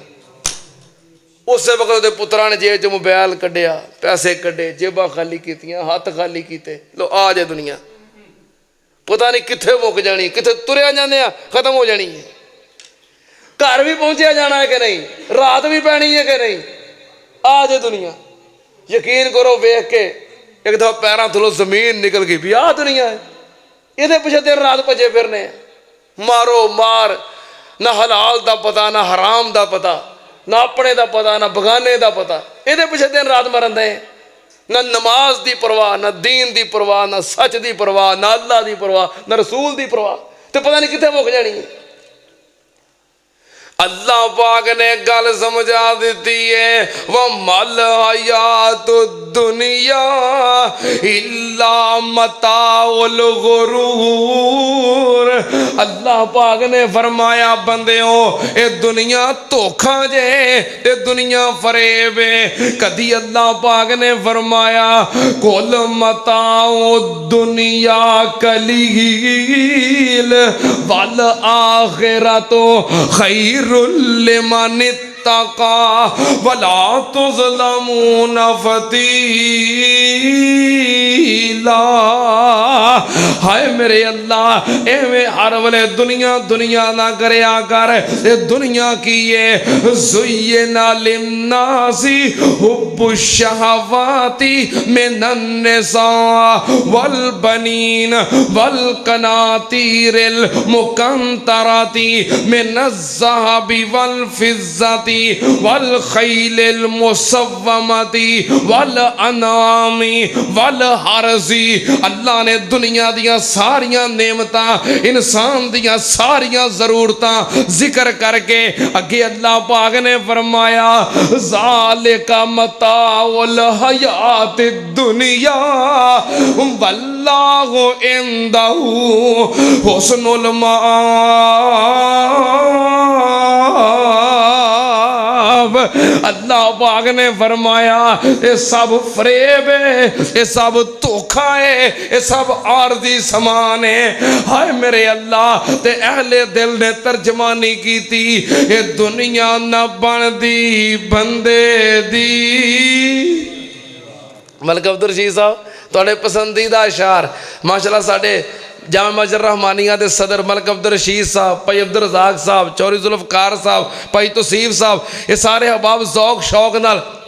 اس وقت پترا نے جیب چ موبائل کڈیا پیسے کڈے جیباں خالی کیتیاں ہاتھ خالی کیتے لو آ جے دنیا پتہ نہیں کتنے مک جانی کتنے تریا جانے ختم ہو جانی ہے گھر بھی پہنچیا جانا ہے کہ نہیں رات بھی پینی ہے کہ نہیں آ جے دنیا یقین کرو ویخ کے ایک دفعہ پیراں تھلو زمین نکل گئی بھی آ دنیا ہے یہ پیچھے دن رات بجے پھرنے مارو مار نہ حلال دا پتا نہ حرام دا پتا نہ اپنے دا پتا نہ بگانے دا پتا یہ پیچھے دن رات مرن دے نہ نماز دی پرواہ نہ دین دی پرواہ نہ سچ دی پرواہ نہ اللہ دی پرواہ نہ رسول دی پرواہ تو پتہ نہیں کتنے مک جانی ہے اللہ پاک نے گل سمجھا دیتی ہے وَمَا الْحَيَاةُ الدُّنْيَا إِلَّا مَتَاعُ الْغُرُورِ اللہ پاک نے فرمایا بندیوں اے دنیا دھوکھا جے اے دنیا فریب ہے کدی اللہ پاک نے فرمایا کُلُّ مَتَاعُ الدُّنْيَا قَلِيلٌ وَالْآخِرَةُ خَيْرٌ لمن اتقى ولا تظلمون فتیلا ہائے میرے اللہ ایویں ہر ویلے دنیا دنیا نہ کریا کر اے دنیا کی ہے زین للناس حب الشہوات من النساء والبنین والقناطیر المقنطرۃ من الذهب والفضة والخیل المسومۃ والانعام والحرث اللہ نے دنیا دیا ساریاں نعمتاں انسان دیا ساریاں ضرورتاں ذکر کر کے اگے اللہ پاک نے فرمایا ذالک متاع الحیات الدنیا واللہ عندہ حسن المآب اللہ پاک نے فرمایا یہ سب فریب ہے یہ سب دھوکھا ہے یہ سب عارضی سامان ہے ہائے میرے اللہ تے اہل دل نے ترجمانی کی تھی یہ دنیا نہ بن دی بندے دی ملک عبدالرشید صاحب تھوڑے پسندیدہ اشعار ماشاءاللہ ساڑھے جامع مسجد رحمانیہ دے صدر ملک عبدالرشید صاحب بھائی عبدالرزاق صاحب چوری ذوالفقار صاحب بھائی توصیف صاحب یہ سارے احباب ذوق شوق نال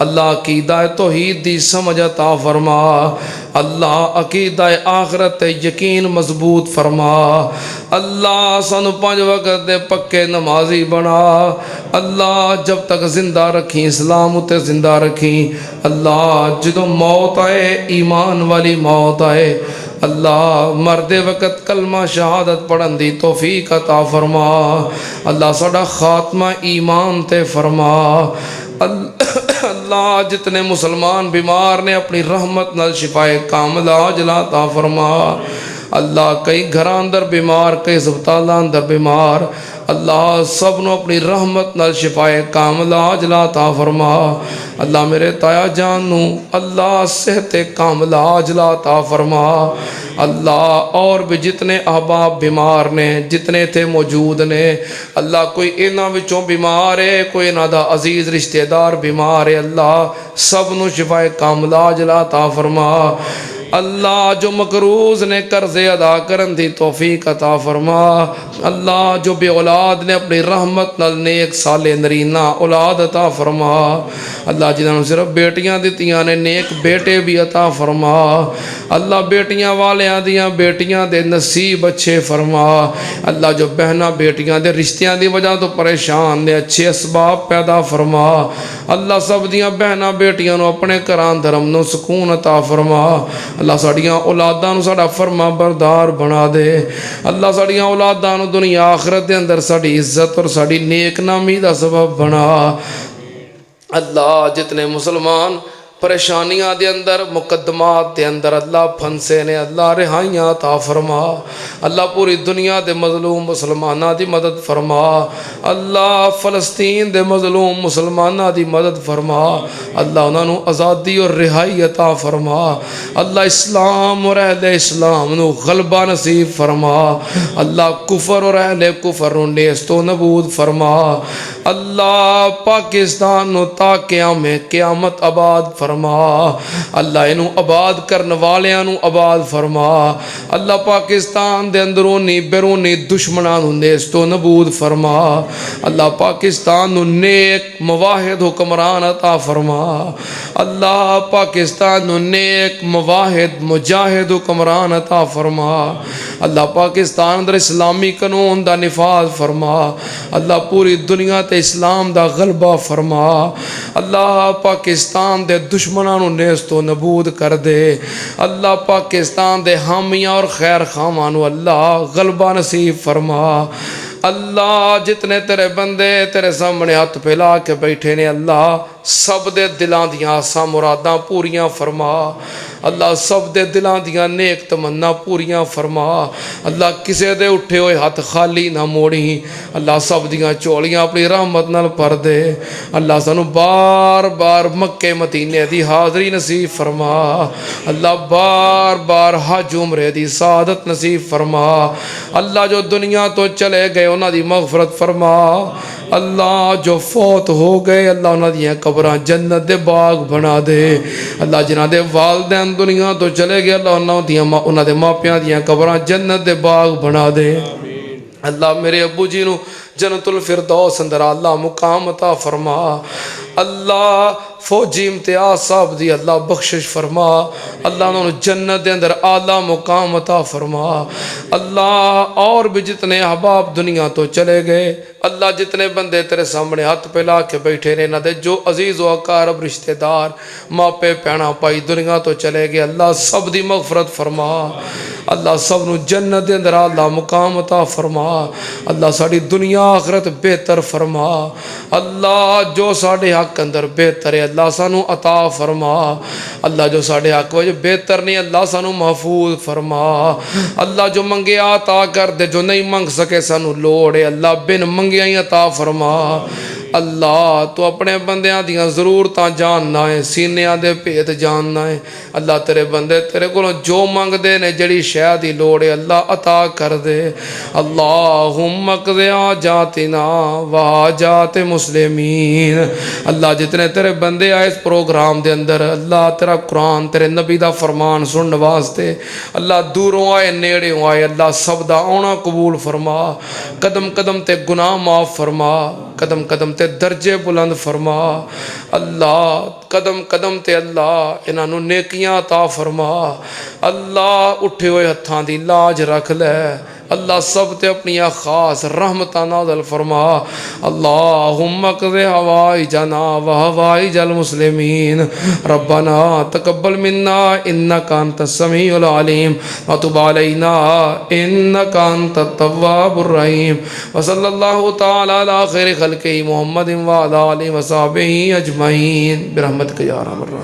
اللہ عقیدہ توحید دی سمجھ عطا فرما اللہ عقیدہ آخرت یقین مضبوط فرما اللہ سانو 5 وقت دے پکے نمازی بنا اللہ جب تک زندہ رکھی اسلام اتے زندہ رکھی اللہ جدو موت آئے ایمان والی موت آئے اللہ مردے وقت کلمہ شہادت پڑھن دی توفیق عطا فرما اللہ ساڈا خاتمہ ایمان تے فرما اللہ جتنے مسلمان بیمار نے اپنی رحمت نال شفائے کامل عاجل عطا فرما اللہ کئی گھراں اندر بیمار کئی ہسپتالاں اندر بیمار اللہ سب نو اپنی رحمت نال شفائے کامل عاجل عطا فرما اللہ میرے تایا جان نو اللہ صحت کامل عاجل عطا فرما اللہ اور بھی جتنے احباب بیمار نے جتنے تھے موجود نے اللہ کوئی انہاں وچوں بیمار ہے کوئی انہاں دا عزیز رشتہ دار بیمار ہے اللہ سب نو شفائے کامل عاجل عطا فرما اللہ جو مقروض نے قرضے ادا کرن دی توفیق عطا فرما اللہ جو بے اولاد نے اپنی رحمت نال نیک صالح نرینہ اولاد عطا فرما اللہ جنہاں نے صرف بیٹیاں دتیاں نے نیک بیٹے بھی عطا فرما اللہ بیٹیاں والیاں دیاں بیٹیاں دے نصیب اچھے فرما اللہ جو بہناں بیٹیاں دے رشتیاں دی وجہ تو پریشان نے اچھے اسباب پیدا فرما اللہ سب دیاں بہناں بیٹیاں نو اپنے گھراں دھرم نو سکون عطا فرما اللہ ساڑیاں اولاداں نو ساڑا فرما بردار بنا دے اللہ ساڑیاں اولاداں نو دنیا آخرت دے اندر ساڑی عزت اور ساڑی نیک نامی دا سبب بنا اللہ جتنے مسلمان پریشانیاں دے اندر مقدمات دے اندر اللہ پھنسے نے اللہ رہائیاں عطا فرما اللہ پوری دنیا دے مظلوم مسلمانہ دی مدد فرما اللہ فلسطین دے مظلوم مسلمانہ دی مدد فرما اللہ انہاں نو آزادی اور رہائی عطا فرما اللہ اسلام اور اہل اسلام نو غلبہ نصیب فرما اللہ کفر اور اہل کفر نو نیست و نبود فرما اللہ پاکستان نو تا قیامت آباد فرما اللہ انہوں آباد کرن والیاں نو آباد فرما اللہ پاکستان دے اندرونی بیرونی دشمنان نو نیست و نبود فرما اللہ پاکستان نو نیک مواحد حکمران عطا فرما اللہ پاکستان نو نیک مواحد مجاہد حکمران عطا فرما اللہ پاکستان اندر اسلامی قانون دا نفاذ فرما اللہ پوری دنیا تے اسلام دا غلبہ فرما اللہ پاکستان دے دشمنانوں نیست و نبود کر دے اللہ پاکستان دے حامیاں اور خیر خامانوں اللہ غلبہ نصیب فرما اللہ جتنے تیرے بندے تیرے سامنے ہاتھ پھیلا کے بیٹھے نے اللہ سب دے دلاں دیاں آساں مراداں پوریاں فرما اللہ سب دے دلاں دیاں نیک تمنا پوریاں فرما اللہ کسے دے اٹھے ہوئے ہاتھ خالی نہ موڑی اللہ سب دیاں چوڑیاں اپنی رحمت نال پر دے اللہ سانو بار بار مکے مدینے دی حاضری نصیب فرما اللہ بار بار حج عمرے دی سعادت نصیب فرما اللہ جو دنیا تو چلے گئے انہاں دی مغفرت فرما اللہ جو فوت ہو گئے اللہ انہاں دیاں قبراں جنت دے باغ بنا دے اللہ جنہاں دے والدین دنیا تو چلے گئے اللہ انہاں دے ماپیاں دیاں قبراں جنت دے باغ بنا دے اللہ میرے ابو جی نو جنت الفردوس اندر اللہ مقام عطا فرما اللہ فوجی امتیاز صاحب دی اللہ بخشش فرما اللہ انہوں جنت دے اندر اعلیٰ مقام عطا فرما اللہ اور بھی جتنے احباب دنیا تو چلے گئے اللہ جتنے بندے تیرے سامنے ہاتھ پہ لا کے بیٹھے رہنا دے جو عزیز و اقارب رشتہ دار ماپے پینا پائی دنیا تو چلے گئے اللہ سب دی مغفرت فرما اللہ سب نو جنت دے اندر اعلیٰ مقام عطا فرما اللہ ساڑی دنیا آخرت بہتر فرما اللہ جو ساڑے حق اندر بہتر ہے اللہ سانو عطا فرما اللہ جو ساڑے حق وجہ بہتر نہیں اللہ سانو محفوظ فرما اللہ جو منگے عطا کر دے جو نہیں منگ سکے سانو لوڑے اللہ بن منگے ہی عطا فرما اللہ تو اپنے بندیاں دیاں ضرورتاں جاننا ہے سینیاں دے پیت جاننا ہے اللہ تیرے بندے تیرے کو جو منگ دے نے جڑی شے دی لوڑ ہے اللہ عطا کر دے اللہم اقضِ حاجاتنا وحاجات مسلمین اللہ جتنے تیرے بندے آئے اس پروگرام دے اندر اللہ تیرا قرآن تیرے نبی دا فرمان سننے واسطے اللہ دوروں آئے نیڑوں آئے اللہ سب دا آنا قبول فرما قدم قدم تے گناہ معاف فرما قدم قدم تے درجے بلند فرما اللہ قدم قدم تے اللہ انہاں نو نیکیاں عطا فرما اللہ اٹھے ہوئے ہتھاں دی لاج رکھ لے اللہ سب تے اپنی خاص رحمتاں نازل فرما اللہم اقضِ حوائجنا و حوائج المسلمین ربنا تقبل منا انک انت السمیع العلیم وتب علینا انک انت التواب الرحیم وصلی اللہ تعالی علی خیر خلقہ محمد وعلی آلہ وصحبہ اجمعین برحمتک یا ارحم الراحمین.